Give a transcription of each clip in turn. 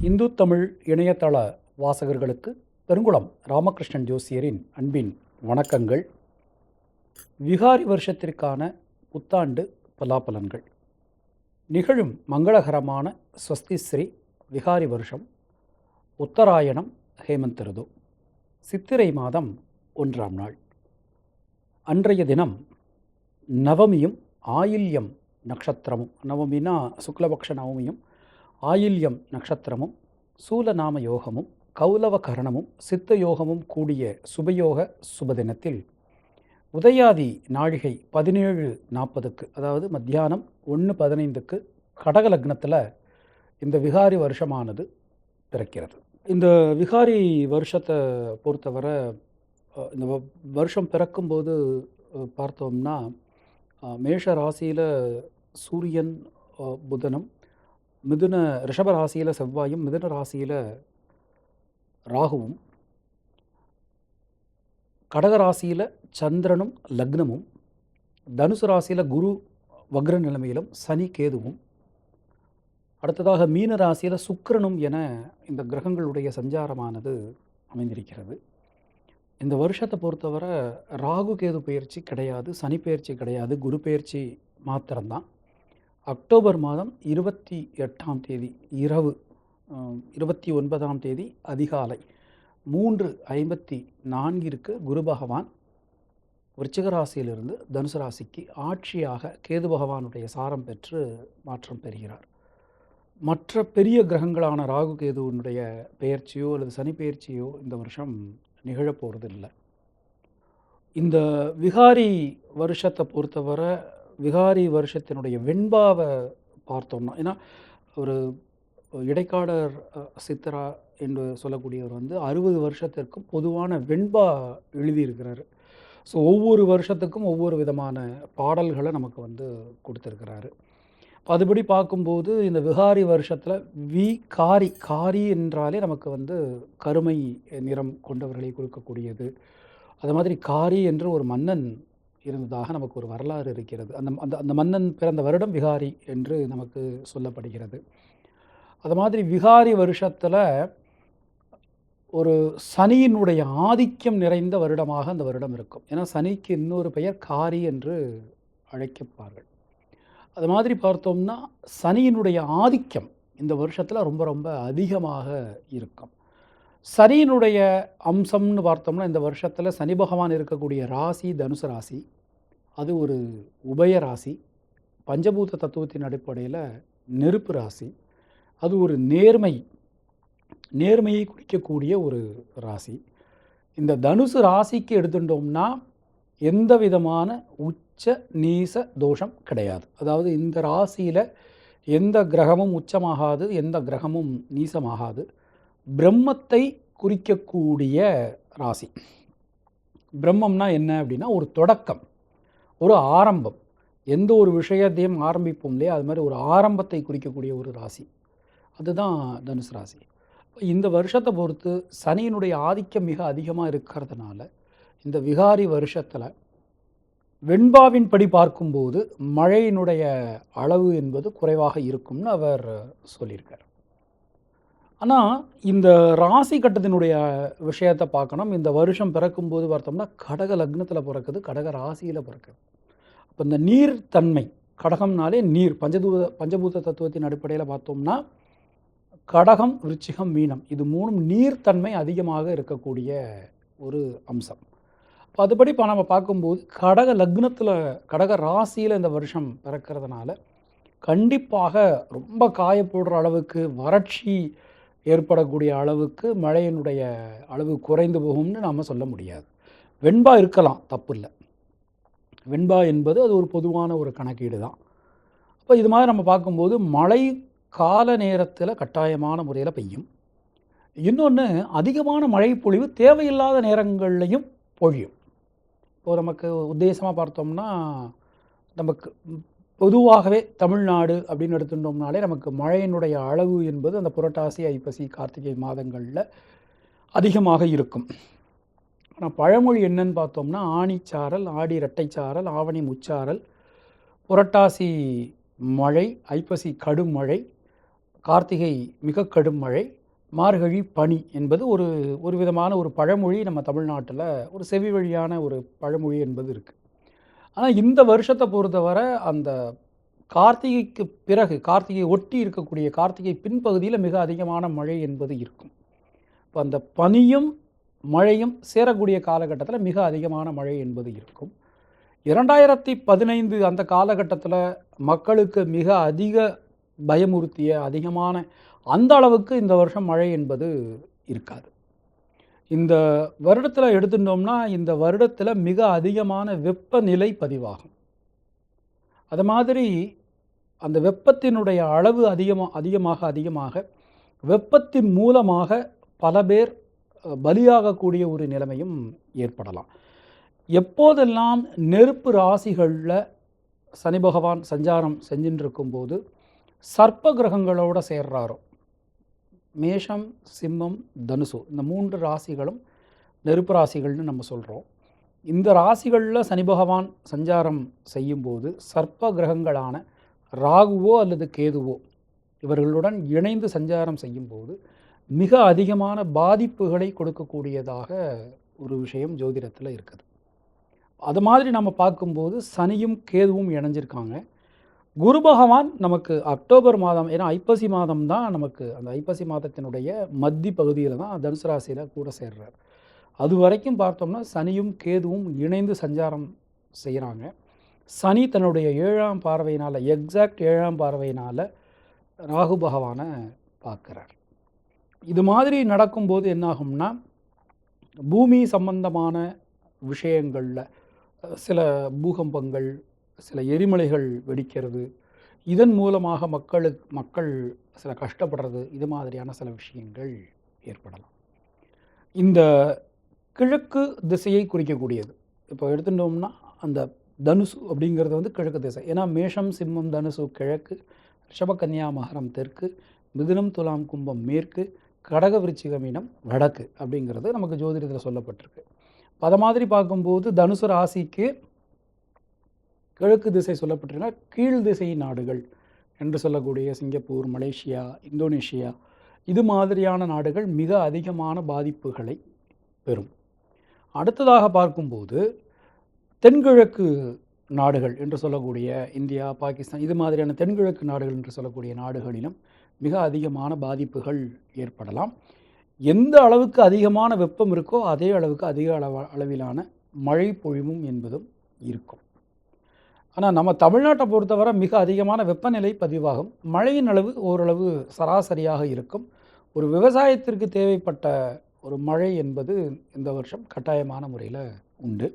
இந்து தமிழ் இணையதள வாசகர்களுக்கு பெருங்குளம் ராமகிருஷ்ணன் ஜோசியரின் அன்பின் வணக்கங்கள். விகாரி வருஷத்திற்கான புத்தாண்டு பலாபலன்கள். நிகழும் மங்களகரமான ஸ்வஸ்திஸ்ரீ விகாரி வருஷம் உத்தராயணம் ஹேமந்த் ருது சித்திரை மாதம் 1ஆம் நாள். அன்றைய தினம் நவமியும் ஆயில்யம் நட்சத்திரமும், நவமினா சுக்லபக்ஷ நவமியும் ஆயில்யம் நட்சத்திரமும் சூலநாம யோகமும் கௌலவ கரணமும் சித்த யோகமும் கூடிய சுபயோக சுபதினத்தில் உதயாதி நாழிகை 17:40, அதாவது மத்தியானம் 1:15 கடக லக்னத்தில் இந்த விகாரி வருஷமானது பிறக்கிறது. இந்த விகாரி வருஷத்தை பொறுத்தவரை இந்த வருஷம் பிறக்கும்போது பார்த்தோம்னா மேஷ ராசியில் சூரியன் புதனும், மிதுன ரிஷப ராசியில் செவ்வாயும், மிதுன ராசியில் ராகுவும், கடக ராசியில் சந்திரனும் லக்னமும், தனுசு ராசியில் குரு வக்ர நிலைமையிலும் சனி கேதுவும், அடுத்ததாக மீன ராசியில் சுக்கிரனும் என இந்த கிரகங்களுடைய சஞ்சாரமானது அமைந்திருக்கிறது. இந்த வருஷத்தை பொறுத்தவரை ராகு கேது பயிற்சி கிடையாது, சனி பயிற்சி கிடையாது, குரு பயிற்சி மாத்திரம்தான். அக்டோபர் மாதம் 28ஆம் தேதி இரவு 29ஆம் தேதி அதிகாலை 3:54 குரு பகவான் விருச்சிக ராசியிலிருந்து தனுசு ராசிக்கு ஆட்சியாக கேது பகவானுடைய சாரம் பெற்று மாற்றம் பெறுகிறார். மற்ற பெரிய கிரகங்களான ராகு கேதுவனுடைய பெயர்ச்சியோ அல்லது சனி பெயர்ச்சியோ இந்த வருஷம் நிகழப்போகிறது இல்லை. இந்த விகாரி வருஷத்தை பொறுத்தவரை விகாரி வருஷத்தினுடைய வெண்பாவை பார்த்தோம்னா, ஏன்னா ஒரு இடைக்காடர் சித்தரா என்று சொல்லக்கூடியவர் 60 வருஷத்திற்கும் பொதுவான வெண்பா எழுதியிருக்கிறார். ஸோ ஒவ்வொரு வருஷத்துக்கும் ஒவ்வொரு விதமான பாடல்களை நமக்கு கொடுத்துருக்கிறாரு. அதுபடி பார்க்கும்போது இந்த விகாரி வருஷத்தில் காரி என்றாலே நமக்கு கருமை நிறம் கொண்டவர்களை கொடுக்கக்கூடியது. அது மாதிரி காரி என்று ஒரு மன்னன் இருந்ததாக நமக்கு ஒரு வரலாறு இருக்கிறது. அந்த மன்னன் பிறந்த வருடம் விகாரி என்று நமக்கு சொல்லப்படுகிறது. அது மாதிரி விகாரி வருஷத்தில் ஒரு சனியினுடைய ஆதிக்கம் நிறைந்த வருடமாக அந்த வருடம் இருக்கும். ஏன்னா சனிக்கு இன்னொரு பெயர் காரி என்று அழைக்கப்பார்கள். அது மாதிரி பார்த்தோம்னா சனியினுடைய ஆதிக்கம் இந்த வருஷத்தில் ரொம்ப ரொம்ப அதிகமாக இருக்கும். சனியினுடைய அம்சம்னு பார்த்தோம்னா இந்த வருஷத்தில் சனி பகவான் இருக்கக்கூடிய ராசி தனுசு ராசி. அது ஒரு உபய ராசி, பஞ்சபூத தத்துவத்தின் அடிப்படையில் நெருப்பு ராசி. அது ஒரு நேர்மையை குறிக்கக்கூடிய ஒரு ராசி. இந்த தனுசு ராசிக்கு எடுத்துட்டோம்னா எந்த விதமான உச்ச நீச தோஷம் கிடையாது. அதாவது இந்த ராசியில் எந்த கிரகமும் உச்சமாகாது, எந்த கிரகமும் நீசமாகாது. பிரம்மத்தை குறிக்கக்கூடிய ராசி. பிரம்மம்னா என்ன அப்படின்னா ஒரு தொடக்கம், ஒரு ஆரம்பம். எந்த ஒரு விஷயத்தையும் ஆரம்பிப்போம் இல்லையா, அது மாதிரி ஒரு ஆரம்பத்தை குறிக்கக்கூடிய ஒரு ராசி. அதுதான் தனுசு ராசி. இந்த வருஷத்தை பொறுத்து சனியினுடைய ஆதிக்கம் மிக அதிகமாக இருக்கிறதுனால இந்த விகாரி வருஷத்தில் வெண்பாவின் படி பார்க்கும்போது மழையினுடைய அளவு என்பது குறைவாக இருக்கும்னு அவர் சொல்லியிருக்கார். ஆனால் இந்த ராசி கட்டத்தினுடைய விஷயத்தை பார்க்கணும். இந்த வருஷம் பிறக்கும்போது பார்த்தோம்னா கடக லக்னத்தில் பிறக்குது, கடக ராசியில் பிறக்குது. அப்போ இந்த நீர் தன்மை, கடகம்னாலே நீர், பஞ்சபூத தத்துவத்தின் அடிப்படையில் பார்த்தோம்னா கடகம் விருச்சிகம் மீனம் இது மூணும் நீர்த்தன்மை அதிகமாக இருக்கக்கூடிய ஒரு அம்சம். இப்போ அதுபடி இப்போ நம்ம பார்க்கும்போது கடக லக்னத்தில் கடக ராசியில் இந்த வருஷம் பிறக்கிறதுனால கண்டிப்பாக ரொம்ப காயப்படுற அளவுக்கு, வறட்சி ஏற்படக்கூடிய அளவுக்கு மழையினுடைய அளவு குறைந்து போகும்னு நாம் சொல்ல முடியாது. வெண்பா இருக்கலாம், தப்பு இல்லை. வெண்பா என்பது அது ஒரு பொதுவான ஒரு கணக்கீடு தான். அப்போ இது மாதிரி நம்ம பார்க்கும்போது மழை கால நேரத்தில் கட்டாயமான முறையில் பெய்யும். இன்னொன்று, அதிகமான மழை பொழிவு தேவையில்லாத நேரங்கள்லையும் பொழியும். இப்போது நமக்கு உத்தேசமாக பார்த்தோம்னா நமக்கு பொதுவாகவே தமிழ்நாடு அப்படின்னு எடுத்துட்டோம்னாலே நமக்கு மழையினுடைய அளவு என்பது அந்த புரட்டாசி, ஐப்பசி, கார்த்திகை மாதங்களில் அதிகமாக இருக்கும். ஆனால் பழமொழி என்னன்னு பார்த்தோம்னா ஆணிச்சாரல், ஆடி இரட்டைச்சாரல், ஆவணி முச்சாரல், புரட்டாசி மழை, ஐப்பசி கடும் மழை, கார்த்திகை மிக கடும் மழை, மார்கழி பனி என்பது ஒரு ஒரு விதமான ஒரு பழமொழி நம்ம தமிழ்நாட்டில் ஒரு செவி வழியான ஒரு பழமொழி என்பது இருக்குது. ஆனால் இந்த வருஷத்தை பொறுத்தவரை அந்த கார்த்திகைக்கு பிறகு, கார்த்திகை ஒட்டி இருக்கக்கூடிய கார்த்திகை பின்பகுதியில் மிக அதிகமான மழை என்பது இருக்கும். இப்போ அந்த பனியும் மழையும் சேரக்கூடிய காலகட்டத்தில் மிக அதிகமான மழை என்பது இருக்கும். 2015 அந்த காலகட்டத்தில் மக்களுக்கு மிக அதிக பயமுறுத்திய அதிகமான அந்த அளவுக்கு இந்த வருஷம் மழை என்பது இருக்காது. இந்த வருடத்தில் எடுத்துட்டோம்னா இந்த வருடத்தில் மிக அதிகமான வெப்பநிலை பதிவாகும். அது மாதிரி அந்த வெப்பத்தினுடைய அளவு அதிகமாக வெப்பத்தின் மூலமாக பல பேர் பலியாகக்கூடிய ஒரு நிலைமையும் ஏற்படலாம். எப்போதெல்லாம் நெருப்பு ராசிகளில் சனி பகவான் சஞ்சாரம் செஞ்சுட்டு இருக்கும்போது சர்ப்ப கிரகங்களோடு சேர்றாரோ, மேஷம், சிம்மம், தனுசு இந்த 3 ராசிகளும் நெருப்பு ராசிகள்னு நம்ம சொல்கிறோம். இந்த ராசிகளில் சனி பகவான் சஞ்சாரம் செய்யும்போது சர்ப்ப கிரகங்களான ராகுவோ அல்லது கேதுவோ இவர்களுடன் இணைந்து சஞ்சாரம் செய்யும்போது மிக அதிகமான பாதிப்புகளை கொடுக்கக்கூடியதாக ஒரு விஷயம் ஜோதிடத்தில் இருக்குது. அது மாதிரி நம்ம பார்க்கும்போது சனியும் கேதுவும் இணைஞ்சிருக்காங்க. குரு பகவான் நமக்கு அக்டோபர் மாதம், ஏன்னா ஐப்பசி மாதம் தான் நமக்கு, அந்த ஐப்பசி மாதத்தினுடைய மத்தி பகுதியில் தான் தனுசு ராசியில் கூட சேர்றார். அது வரைக்கும் பார்த்தோம்னா சனியும் கேதுவும் இணைந்து சஞ்சாரம் செய்கிறாங்க. சனி தன்னுடைய 7ஆம் பார்வையினால், எக்ஸாக்ட் 7ஆம் பார்வையினால் ராகு பகவானை பார்க்குறார். இது மாதிரி நடக்கும்போது என்னாகும்னா பூமி சம்பந்தமான விஷயங்களில் சில பூகம்பங்கள், சில எரிமலைகள் வெடிக்கிறது, இதன் மூலமாக மக்கள் சில கஷ்டப்படுறது, இது மாதிரியான சில விஷயங்கள் ஏற்படலாம். இந்த கிழக்கு திசையை குறிக்கக்கூடியது இப்போ எடுத்துட்டோம்னா அந்த தனுசு அப்படிங்கிறது வந்து கிழக்கு திசை. ஏன்னா மேஷம், சிம்மம், தனுசு கிழக்கு, ரிஷபகன்யா, மகரம் தெற்கு, மிதுனம், துலாம், கும்பம் மேற்கு, கடக, விருச்சிக, மீனம் வடக்கு அப்படிங்கிறது நமக்கு ஜோதிடத்தில் சொல்லப்பட்டிருக்கு. அது மாதிரி பார்க்கும்போது தனுசு ராசிக்கு கிழக்கு திசை சொல்லப்பட்டிருக்குன்னா கீழ் திசை நாடுகள் என்று சொல்லக்கூடிய சிங்கப்பூர், மலேசியா, இந்தோனேஷியா இது மாதிரியான நாடுகள் மிக அதிகமான பாதிப்புகளை பெறும். அடுத்ததாக பார்க்கும்போது தென்கிழக்கு நாடுகள் என்று சொல்லக்கூடிய இந்தியா, பாகிஸ்தான் இது மாதிரியான தென்கிழக்கு நாடுகள் என்று சொல்லக்கூடிய நாடுகளிலும் மிக அதிகமான பாதிப்புகள் ஏற்படலாம். எந்த அளவுக்கு அதிகமான வெப்பம் இருக்கோ அதே அளவுக்கு அதிக அளவிலான மழை பொழிவும் என்பதும் இருக்கும். ஆனால் நம்ம தமிழ்நாட்டை பொறுத்தவரை மிக அதிகமான வெப்பநிலை பதிவாகும். மழையின் அளவு ஓரளவு சராசரியாக இருக்கும். ஒரு விவசாயத்திற்கு தேவைப்பட்ட ஒரு மழை என்பது இந்த வருஷம் கட்டாயமான முறையில் உண்டு.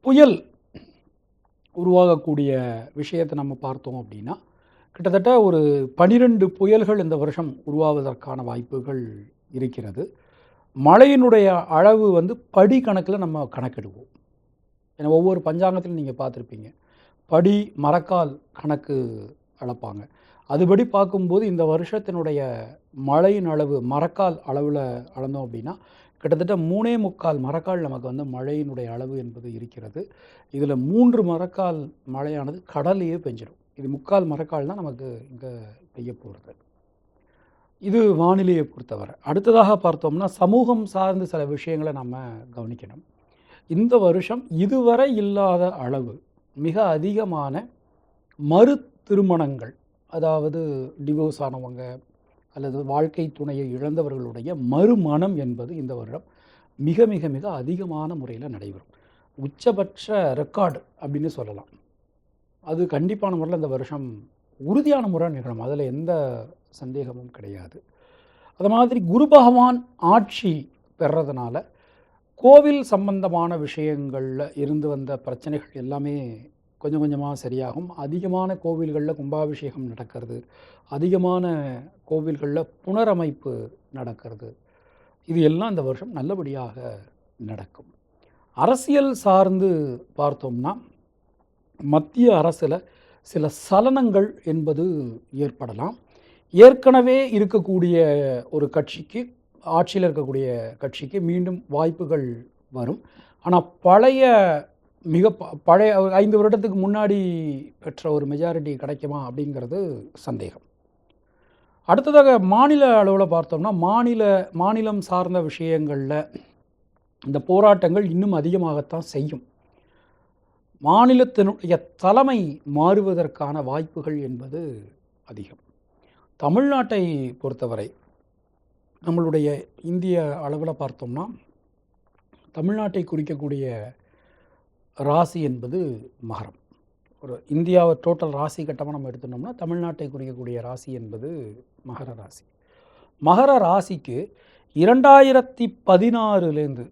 புயல் உருவாகக்கூடிய விஷயத்தை நம்ம பார்த்தோம் அப்படின்னா கிட்டத்தட்ட ஒரு 12 புயல்கள் இந்த வருஷம் உருவாவதற்கான வாய்ப்புகள் இருக்கிறது. மழையினுடைய அளவு வந்து படி கணக்கில் நம்ம கணக்கெடுவோம். ஏன்னா ஒவ்வொரு பஞ்சாங்கத்திலும் நீங்கள் பார்த்துருப்பீங்க, படி மரக்கால் கணக்கு அளப்பாங்க. அதுபடி பார்க்கும்போது இந்த வருஷத்தினுடைய மழையின் அளவு மரக்கால் அளவில் அளந்தோம் அப்படின்னா கிட்டத்தட்ட 3.25 மரக்கால் நமக்கு வந்து மழையினுடைய அளவு என்பது இருக்கிறது. இதில் 3 மரக்கால் மழையானது கடல்லையே பெஞ்சிடும். இது 3/4 மரக்கால் தான் நமக்கு இங்கே பெய்ய போகிறது. இது வானிலையை பொறுத்தவரை. அடுத்ததாக பார்த்தோம்னா சமூகம் சார்ந்த சில விஷயங்களை நம்ம கவனிக்கணும். இந்த வருஷம் இதுவரை இல்லாத அளவு மிக அதிகமான மறு திருமணங்கள், அதாவது டிவோர்ஸ் ஆனவங்க அல்லது வாழ்க்கை துணையை இழந்தவர்களுடைய மறுமணம் என்பது இந்த வருடம் மிக மிக மிக அதிகமான முறையில் நடைபெறும். உச்சபட்ச ரெக்கார்டு அப்படின்னு சொல்லலாம். அது கண்டிப்பான முறையில் இந்த வருஷம் உறுதியான முறை நிகழும். அதில் எந்த சந்தேகமும் கிடையாது. அது மாதிரி குரு பகவான் ஆட்சி பெறதுனால கோவில் சம்பந்தமான விஷயங்களில் இருந்து வந்த பிரச்சனைகள் எல்லாமே கொஞ்சம் கொஞ்சமாக சரியாகும். அதிகமான கோவில்களில் கும்பாபிஷேகம் நடக்கிறது, அதிகமான கோவில்களில் புனரமைப்பு நடக்கிறது, இது எல்லாம் இந்த வருஷம் நல்லபடியாக நடக்கும். அரசியல் சார்ந்து பார்த்தோம்னா மத்திய அரசில் சில சலனங்கள் என்பது ஏற்படலாம். ஏற்கனவே இருக்கக்கூடிய ஒரு கட்சிக்கு, ஆட்சியில் இருக்கக்கூடிய கட்சிக்கு மீண்டும் வாய்ப்புகள் வரும். ஆனால் பழைய மிக பழைய 5 வருடத்துக்கு முன்னாடி பெற்ற ஒரு மெஜாரிட்டி கிடைக்குமா அப்படிங்கிறது சந்தேகம். அடுத்ததாக மாநில அளவில் பார்த்தோம்னா, மாநிலம் சார்ந்த விஷயங்களில் இந்த போராட்டங்கள் இன்னும் அதிகமாகத்தான் செய்யும். மாநிலத்தினுடைய தலைமை மாறுவதற்கான வாய்ப்புகள் என்பது அதிகம். தமிழ்நாட்டை பொறுத்தவரை நம்மளுடைய இந்திய அளவில் பார்த்தோம்னா, தமிழ்நாட்டை குறிக்கக்கூடிய ராசி என்பது மகரம். ஒரு இந்தியாவை டோட்டல் ராசி கட்டமாக நம்ம எடுத்துட்டோம்னா, தமிழ்நாட்டை குறிக்கக்கூடிய ராசி என்பது மகர ராசி. மகர ராசிக்கு 2016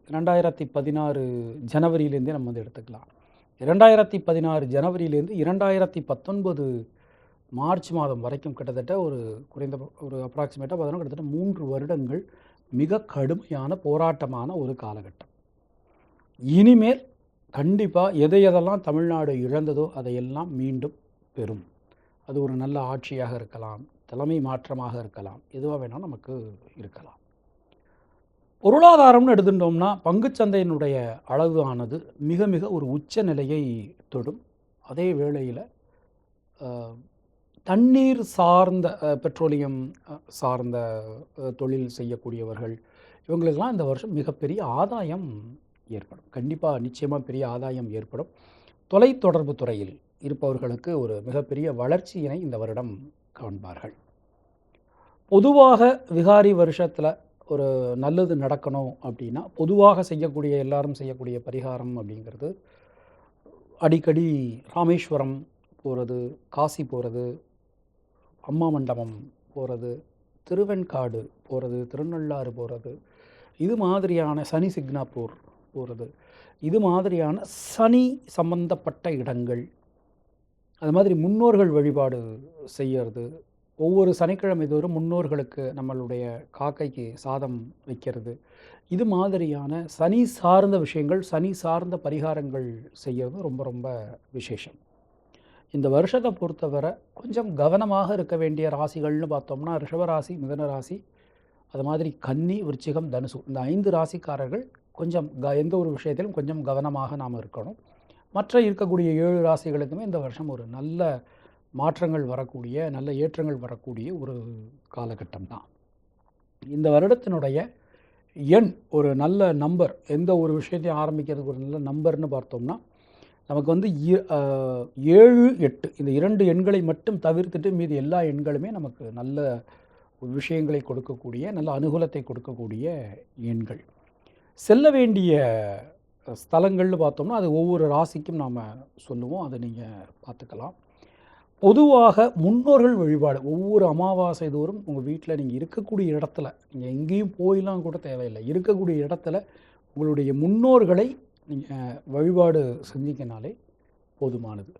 ஜனவரியிலேருந்தே நம்ம வந்து எடுத்துக்கலாம். 2016 ஜனவரியிலேருந்து 2019 மார்ச் மாதம் வரைக்கும் கிட்டத்தட்ட ஒரு அப்ராக்சிமேட்டாக பார்த்தோன்னா கிட்டத்தட்ட 3 வருடங்கள் மிக கடுமையான போராட்டமான ஒரு காலகட்டம். இனிமேல் கண்டிப்பாக எதையெல்லாம் தமிழ்நாடு இழந்ததோ அதையெல்லாம் மீண்டும் பெறும். அது ஒரு நல்ல ஆட்சியாக இருக்கலாம், தலைமை மாற்றமாக இருக்கலாம், எதுவாக வேணாலும் நமக்கு இருக்கலாம். பொருளாதாரம்னு எடுத்துட்டோம்னா பங்குச்சந்தையினுடைய அளவு ஆனது மிக மிக ஒரு உச்ச நிலையை தொடும். அதே வேளையில் தண்ணீர் சார்ந்த பெட்ரோலியம் சார்ந்த தொழில் செய்யக்கூடியவர்கள் இவங்களுக்கெல்லாம் இந்த வருஷம் மிகப்பெரிய ஆதாயம் ஏற்படும். கண்டிப்பாக நிச்சயமாக பெரிய ஆதாயம் ஏற்படும். தொலைத்தொடர்பு துறையில் இருப்பவர்களுக்கு ஒரு மிகப்பெரிய வளர்ச்சியினை இந்த வருடம் காண்பார்கள். பொதுவாக விகாரி வருஷத்தில் ஒரு நல்லது நடக்கணும் அப்படின்னா பொதுவாக எல்லாரும் செய்யக்கூடிய பரிகாரம் அப்படிங்கிறது அடிக்கடி ராமேஸ்வரம் போகிறது, காசி போகிறது, அம்மா மண்டபம் போகிறது, திருவெண்காடு போகிறது, திருநள்ளாறு போகிறது, இது மாதிரியான சனி சிக்னாப்பூர் போகிறது, இது மாதிரியான சனி சம்பந்தப்பட்ட இடங்கள், அது மாதிரி முன்னோர்கள் வழிபாடு செய்கிறது, ஒவ்வொரு சனிக்கிழமை தோறும் முன்னோர்களுக்கு நம்மளுடைய காக்கைக்கு சாதம் வைக்கிறது, இது மாதிரியான சனி சார்ந்த விஷயங்கள், சனி சார்ந்த பரிகாரங்கள் செய்கிறது ரொம்ப ரொம்ப விசேஷம். இந்த வருஷத்தை பொறுத்தவரை கொஞ்சம் கவனமாக இருக்க வேண்டிய ராசிகள்னு பார்த்தோம்னா ரிஷபராசி, மிதுன ராசி, அது மாதிரி கன்னி, விருச்சிகம், தனுசு, இந்த 5 ராசிக்காரர்கள் கொஞ்சம் எந்த ஒரு விஷயத்திலும் கொஞ்சம் கவனமாக நாம் இருக்கணும். மற்ற இருக்கக்கூடிய 7 ராசிகளுக்குமே இந்த வருஷம் ஒரு நல்ல மாற்றங்கள் வரக்கூடிய, நல்ல ஏற்றங்கள் வரக்கூடிய ஒரு காலகட்டம் தான். இந்த வருடத்தினுடைய எண் ஒரு நல்ல நம்பர், எந்த ஒரு விஷயத்தையும் ஆரம்பிக்கிறதுக்கு ஒரு நல்ல நம்பர்னு பார்த்தோம்னா நமக்கு வந்து 7, 8 இந்த 2 எண்களை மட்டும் தவிர்த்துட்டு மீதி எல்லா எண்களுமே நமக்கு நல்ல விஷயங்களை கொடுக்கக்கூடிய, நல்ல அனுகூலத்தை கொடுக்கக்கூடிய எண்கள். செல்ல வேண்டிய ஸ்தலங்கள்னு பார்த்தோம்னா அது ஒவ்வொரு ராசிக்கும் நாம் சொல்லுவோம், அதை நீங்கள் பார்த்துக்கலாம். பொதுவாக முன்னோர்கள் வழிபாடு ஒவ்வொரு அமாவாசை தோறும் உங்கள் வீட்டில் நீங்கள் இருக்கக்கூடிய இடத்துல, நீங்கள் எங்கேயும் போயெல்லாம் கூட தேவையில்லை, இருக்கக்கூடிய இடத்துல உங்களுடைய முன்னோர்களை நீங்கள் வழிபாடு செஞ்சீங்கனாலே போதுமானது.